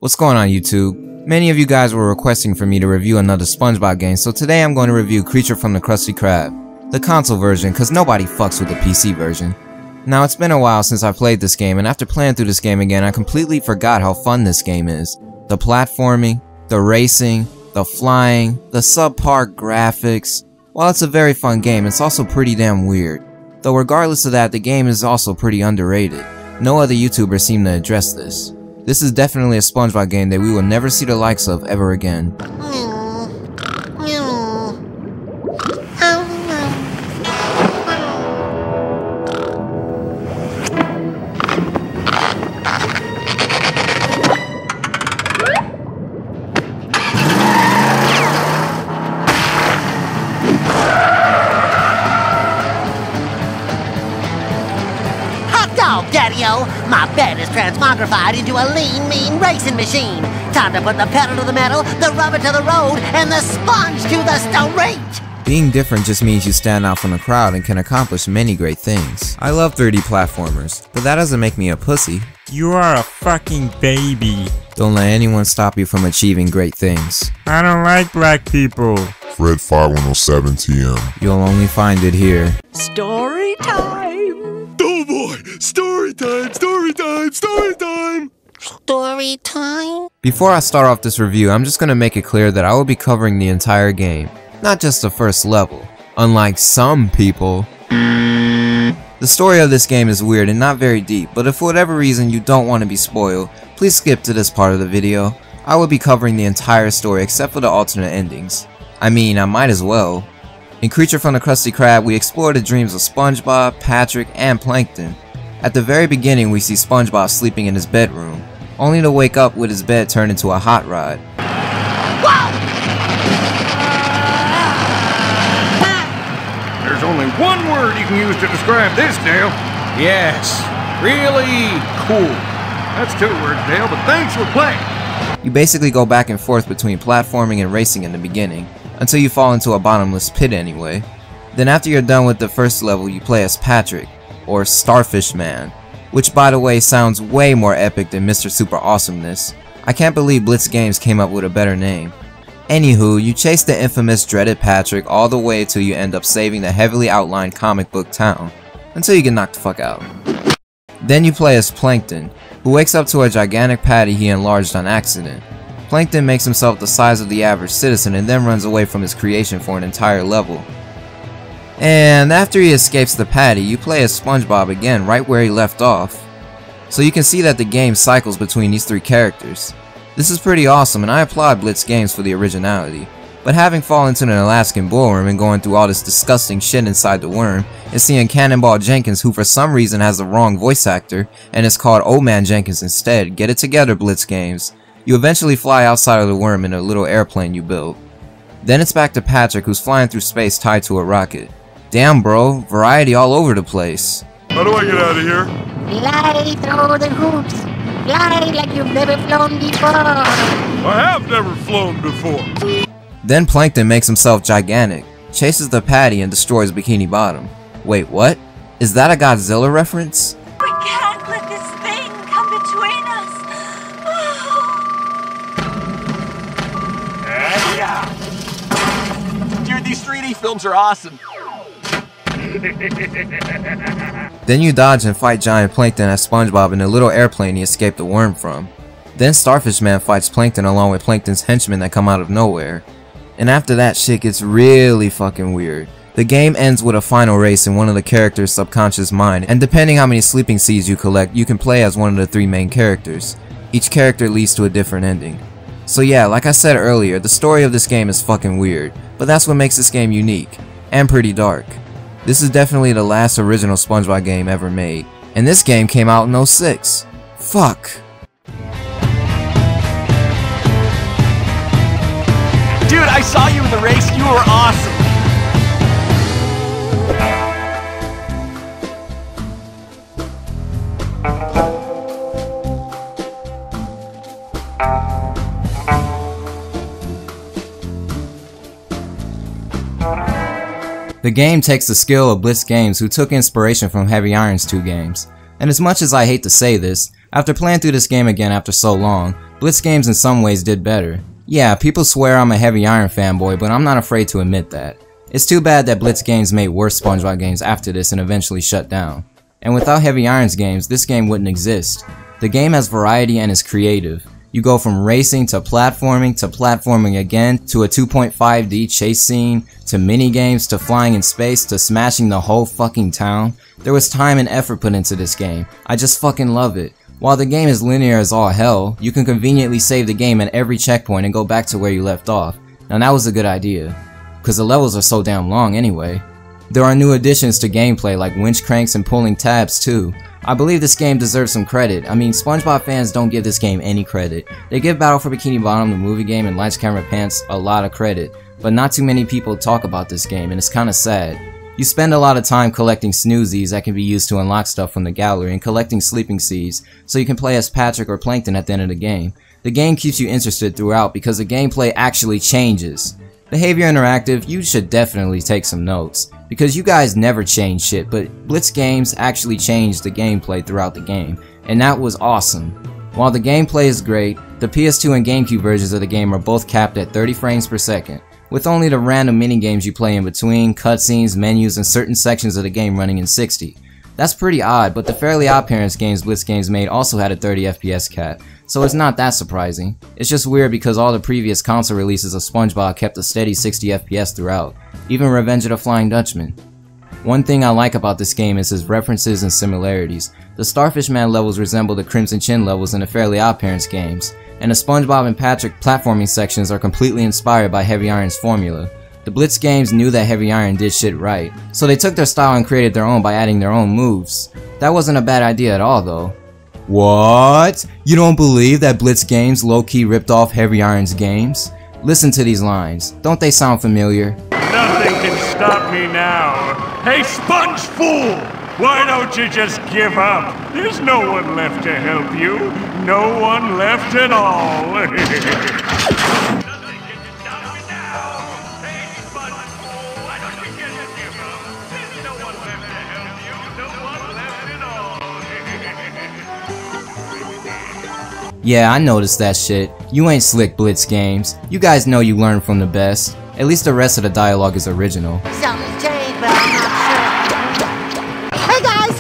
What's going on YouTube? Many of you guys were requesting for me to review another SpongeBob game, so today I'm going to review Creature from the Krusty Krab, the console version, cause nobody fucks with the PC version. Now it's been a while since I played this game, and after playing through this game again I completely forgot how fun this game is. The platforming, the racing, the flying, the subpar graphics. While it's a very fun game, it's also pretty damn weird. Though regardless of that, the game is also pretty underrated. No other YouTubers seem to address this. This is definitely a SpongeBob game that we will never see the likes of ever again. Daddy-o, my bed is transmogrified into a lean, mean racing machine. Time to put the pedal to the metal, the rubber to the road, and the sponge to the street. Being different just means you stand out from the crowd and can accomplish many great things. I love 3D platformers, but that doesn't make me a pussy. You are a fucking baby. Don't let anyone stop you from achieving great things. I don't like black people. Fred 5107 TM. You'll only find it here. Story time! Oh boy! Story time! Story time! Story time! Story time? Before I start off this review, I'm just gonna make it clear that I will be covering the entire game, not just the first level, unlike some people. The story of this game is weird and not very deep, but if for whatever reason you don't want to be spoiled, please skip to this part of the video. I will be covering the entire story except for the alternate endings. I mean, I might as well. In Creature from the Krusty Krab, we explore the dreams of SpongeBob, Patrick, and Plankton. At the very beginning, we see SpongeBob sleeping in his bedroom, only to wake up with his bed turned into a hot rod. Whoa! There's only one word you can use to describe this, Dale. Yes, really cool. That's 2 words, Dale, but thanks for playing. You basically go back and forth between platforming and racing in the beginning, until you fall into a bottomless pit anyway. Then after you're done with the first level, you play as Patrick, or Starfish Man, which by the way sounds way more epic than Mr. Super Awesomeness. I can't believe Blitz Games came up with a better name. Anywho, you chase the infamous dreaded Patrick all the way till you end up saving the heavily outlined comic book town, until you get knocked the fuck out. Then you play as Plankton, who wakes up to a gigantic patty he enlarged on accident. Plankton makes himself the size of the average citizen and then runs away from his creation for an entire level. And after he escapes the patty, you play as SpongeBob again right where he left off. So you can see that the game cycles between these 3 characters. This is pretty awesome and I applaud Blitz Games for the originality. But having fallen into an Alaskan bullworm and going through all this disgusting shit inside the worm, and seeing Cannonball Jenkins, who for some reason has the wrong voice actor and is called Old Man Jenkins instead, get it together Blitz Games. You eventually fly outside of the worm in a little airplane you build. Then it's back to Patrick, who's flying through space tied to a rocket. Damn bro, variety all over the place. How do I get out of here? Fly through the hoops. Fly like you've never flown before. I have never flown before. Then Plankton makes himself gigantic, chases the patty and destroys Bikini Bottom. Wait, what? Is that a Godzilla reference? We can't let this thing come between us. Dude, these 3D films are awesome. Then you dodge and fight giant Plankton as SpongeBob in the little airplane he escaped the worm from. Then Starfish Man fights Plankton along with Plankton's henchmen that come out of nowhere. And after that, shit gets really fucking weird. The game ends with a final race in one of the characters' subconscious mind, and depending how many sleeping seeds you collect, you can play as one of the 3 main characters. Each character leads to a different ending. So yeah, like I said earlier, the story of this game is fucking weird, but that's what makes this game unique, and pretty dark. This is definitely the last original SpongeBob game ever made, and this game came out in 06. Fuck. Dude, I saw you in the race. You were awesome. The game takes the skill of Blitz Games, who took inspiration from Heavy Iron's 2 games. And as much as I hate to say this, after playing through this game again after so long, Blitz Games in some ways did better. Yeah, people swear I'm a Heavy Iron fanboy, but I'm not afraid to admit that. It's too bad that Blitz Games made worse SpongeBob games after this and eventually shut down. And without Heavy Iron's games, this game wouldn't exist. The game has variety and is creative. You go from racing to platforming again, to a 2.5D chase scene, to minigames, to flying in space, to smashing the whole fucking town. There was time and effort put into this game. I just fucking love it. While the game is linear as all hell, you can conveniently save the game at every checkpoint and go back to where you left off. Now that was a good idea, cause the levels are so damn long anyway. There are new additions to gameplay like winch cranks and pulling tabs too. I believe this game deserves some credit. I mean, SpongeBob fans don't give this game any credit. They give Battle for Bikini Bottom, the movie game, and Lights Camera Pants a lot of credit, but not too many people talk about this game, and it's kinda sad. You spend a lot of time collecting snoozies that can be used to unlock stuff from the gallery and collecting sleeping seeds so you can play as Patrick or Plankton at the end of the game. The game keeps you interested throughout because the gameplay actually changes. Behavior Interactive, you should definitely take some notes, because you guys never change shit, but Blitz Games actually changed the gameplay throughout the game, and that was awesome. While the gameplay is great, the PS2 and GameCube versions of the game are both capped at 30 frames per second, with only the random minigames you play in between, cutscenes, menus, and certain sections of the game running in 60. That's pretty odd, but the Fairly OddParents games Blitz Games made also had a 30 FPS cap, so it's not that surprising. It's just weird because all the previous console releases of SpongeBob kept a steady 60 FPS throughout, even Revenge of the Flying Dutchman. One thing I like about this game is his references and similarities. The Starfish Man levels resemble the Crimson Chin levels in the Fairly OddParents games, and the SpongeBob and Patrick platforming sections are completely inspired by Heavy Iron's formula. The Blitz Games knew that Heavy Iron did shit right, so they took their style and created their own by adding their own moves. That wasn't a bad idea at all though. What? You don't believe that Blitz Games low-key ripped off Heavy Iron's games? Listen to these lines. Don't they sound familiar? Nothing can stop me now. Hey, Sponge Fool! Why don't you just give up? There's no one left to help you. No one left at all. Yeah, I noticed that shit. You ain't slick, Blitz Games. You guys know you learn from the best. At least the rest of the dialogue is original. Something's changed, but I'm not sure. Hey guys!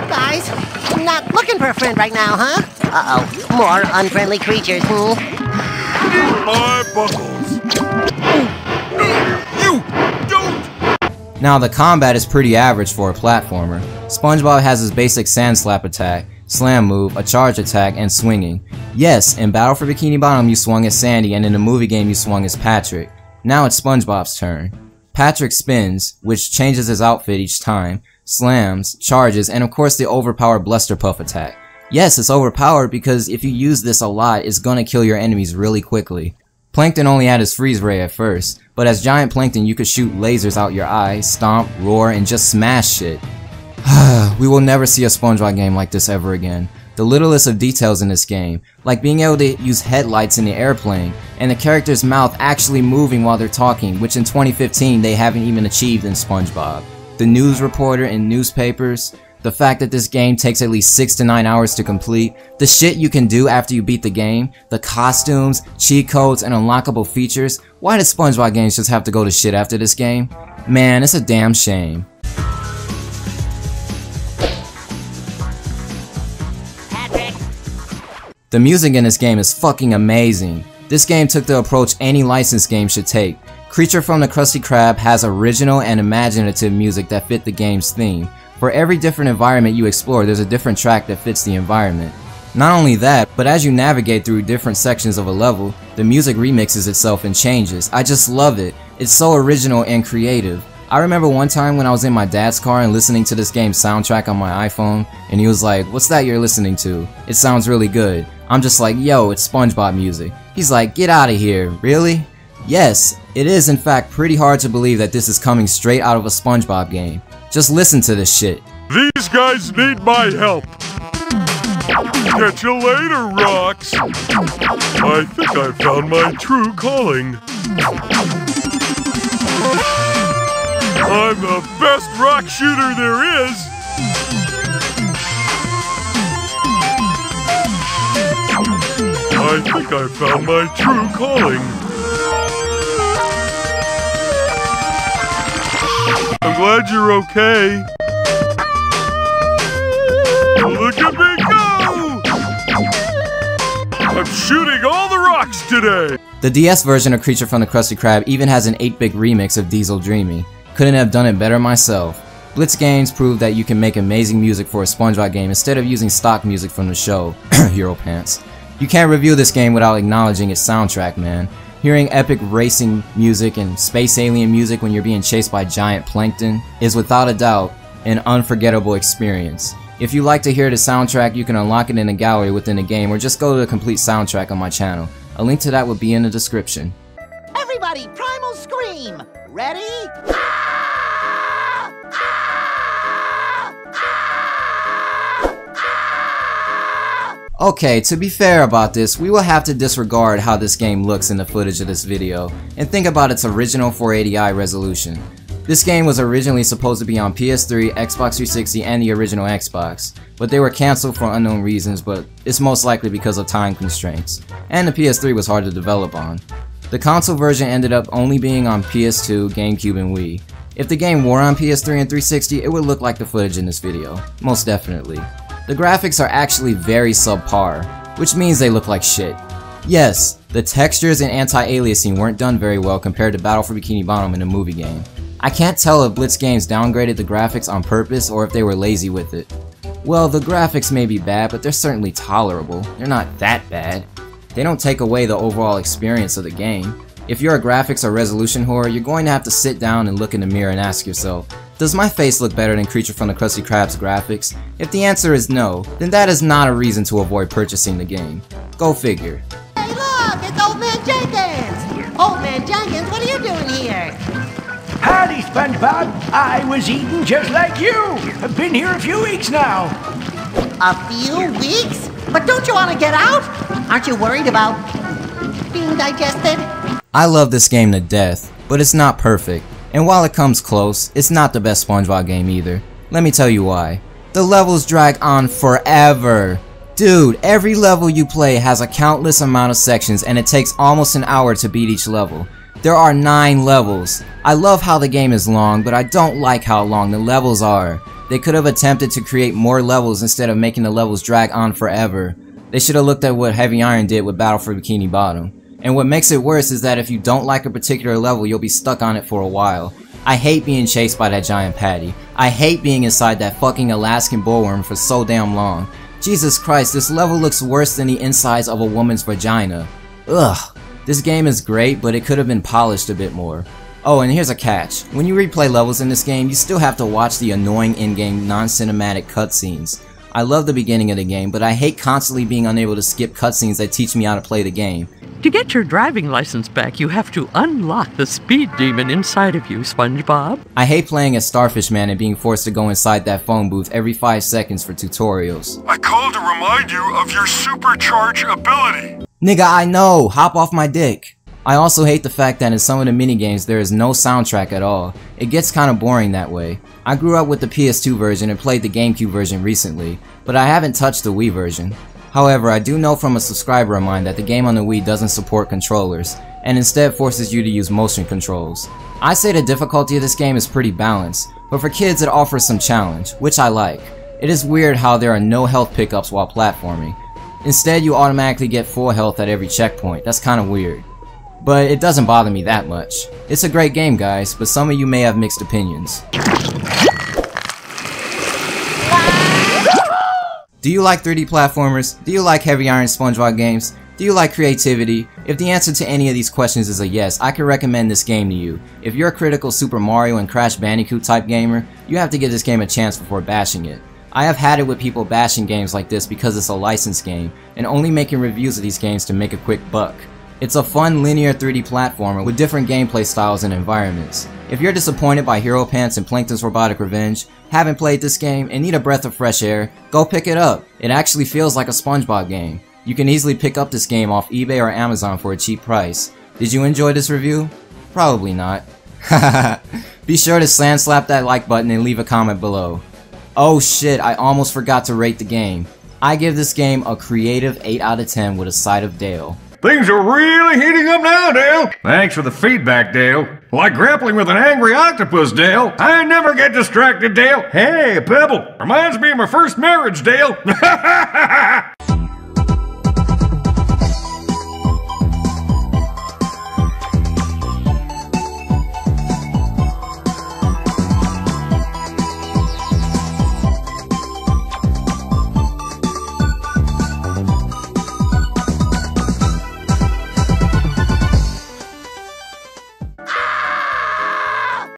Guys, not looking for a friend right now, huh? Uh-oh, more unfriendly creatures, My buckles. You don't. Now the combat is pretty average for a platformer. SpongeBob has his basic sand slap attack, slam move, a charge attack, and swinging. Yes, in Battle for Bikini Bottom you swung as Sandy, and in the movie game you swung as Patrick. Now it's SpongeBob's turn. Patrick spins, which changes his outfit each time, slams, charges, and of course the overpowered Bluster Puff attack. Yes, it's overpowered because if you use this a lot, it's gonna kill your enemies really quickly. Plankton only had his freeze ray at first, but as Giant Plankton you could shoot lasers out your eye, stomp, roar, and just smash shit. We will never see a SpongeBob game like this ever again. The littlest of details in this game, like being able to use headlights in the airplane, and the character's mouth actually moving while they're talking, which in 2015 they haven't even achieved in SpongeBob. The news reporter in newspapers, the fact that this game takes at least 6 to 9 hours to complete, the shit you can do after you beat the game, the costumes, cheat codes, and unlockable features. Why did SpongeBob games just have to go to shit after this game? Man, it's a damn shame. The music in this game is fucking amazing. This game took the approach any licensed game should take. Creature from the Krusty Krab has original and imaginative music that fit the game's theme. For every different environment you explore, there's a different track that fits the environment. Not only that, but as you navigate through different sections of a level, the music remixes itself and changes. I just love it. It's so original and creative. I remember one time when I was in my dad's car and listening to this game's soundtrack on my iPhone, and he was like, "What's that you're listening to? It sounds really good." I'm just like, "Yo, it's SpongeBob music." He's like, "Get out of here, really?" Yes, it is in fact pretty hard to believe that this is coming straight out of a SpongeBob game. Just listen to this shit. These guys need my help. Catch you later, rocks. I think I found my true calling. I'm the best rock shooter there is. I think I found my true calling. I'm glad you're okay. Look at me go! I'm shooting all the rocks today! The DS version of Creature from the Krusty Krab even has an 8-bit remix of Diesel Dreamy. Couldn't have done it better myself. Blitz Games proved that you can make amazing music for a SpongeBob game instead of using stock music from the show, Hero Pants. You can't review this game without acknowledging its soundtrack, man. Hearing epic racing music and space alien music when you're being chased by giant plankton is without a doubt an unforgettable experience. If you like to hear the soundtrack, you can unlock it in a gallery within the game or just go to the complete soundtrack on my channel. A link to that will be in the description. Everybody, primal scream! Ready? Okay, to be fair about this, we will have to disregard how this game looks in the footage of this video, and think about its original 480i resolution. This game was originally supposed to be on PS3, Xbox 360, and the original Xbox, but they were cancelled for unknown reasons, but it's most likely because of time constraints, and the PS3 was hard to develop on. The console version ended up only being on PS2, GameCube, and Wii. If the game were on PS3 and 360, it would look like the footage in this video, most definitely. The graphics are actually very subpar, which means they look like shit. Yes, the textures and anti-aliasing weren't done very well compared to Battle for Bikini Bottom in the movie game. I can't tell if Blitz Games downgraded the graphics on purpose or if they were lazy with it. Well, the graphics may be bad, but they're certainly tolerable. They're not that bad. They don't take away the overall experience of the game. If you're a graphics or resolution whore, you're going to have to sit down and look in the mirror and ask yourself, does my face look better than Creature from the Krusty Krab's graphics? If the answer is no, then that is not a reason to avoid purchasing the game. Go figure. Hey look, it's Old Man Jenkins! Old Man Jenkins, what are you doing here? Howdy, SpongeBob. I was eating just like you. I've been here a few weeks now. A few weeks? But don't you want to get out? Aren't you worried about being digested? I love this game to death, but it's not perfect. And while it comes close, it's not the best SpongeBob game either. Let me tell you why. The levels drag on forever. Dude, every level you play has a countless amount of sections and it takes almost an hour to beat each level. There are 9 levels. I love how the game is long, but I don't like how long the levels are. They could have attempted to create more levels instead of making the levels drag on forever. They should have looked at what Heavy Iron did with Battle for Bikini Bottom. And what makes it worse is that if you don't like a particular level, you'll be stuck on it for a while. I hate being chased by that giant patty. I hate being inside that fucking Alaskan bullworm for so damn long. Jesus Christ, this level looks worse than the insides of a woman's vagina. Ugh. This game is great, but it could have been polished a bit more. Oh, and here's a catch. When you replay levels in this game, you still have to watch the annoying in-game non-cinematic cutscenes. I love the beginning of the game, but I hate constantly being unable to skip cutscenes that teach me how to play the game. To get your driving license back, you have to unlock the speed demon inside of you, SpongeBob. I hate playing as Starfish Man and being forced to go inside that phone booth every 5 seconds for tutorials. I called to remind you of your supercharge ability. Nigga, I know! Hop off my dick! I also hate the fact that in some of the minigames there is no soundtrack at all. It gets kinda boring that way. I grew up with the PS2 version and played the GameCube version recently, but I haven't touched the Wii version. However, I do know from a subscriber of mine that the game on the Wii doesn't support controllers, and instead forces you to use motion controls. I say the difficulty of this game is pretty balanced, but for kids it offers some challenge, which I like. It is weird how there are no health pickups while platforming. Instead, you automatically get full health at every checkpoint. That's kinda weird. But it doesn't bother me that much. It's a great game, guys, but some of you may have mixed opinions. Do you like 3D platformers? Do you like Heavy Iron SpongeBob games? Do you like creativity? If the answer to any of these questions is a yes, I can recommend this game to you. If you're a critical Super Mario and Crash Bandicoot type gamer, you have to give this game a chance before bashing it. I have had it with people bashing games like this because it's a licensed game, and only making reviews of these games to make a quick buck. It's a fun linear 3D platformer with different gameplay styles and environments. If you're disappointed by Hero Pants and Plankton's Robotic Revenge, haven't played this game, and need a breath of fresh air, go pick it up. It actually feels like a SpongeBob game. You can easily pick up this game off eBay or Amazon for a cheap price. Did you enjoy this review? Probably not. Be sure to slap that like button and leave a comment below. Oh shit, I almost forgot to rate the game. I give this game a creative 8 out of 10 with a side of Dale. Things are really heating up now, Dale. Thanks for the feedback, Dale. Like grappling with an angry octopus, Dale. I never get distracted, Dale. Hey, a pebble. Reminds me of my first marriage, Dale.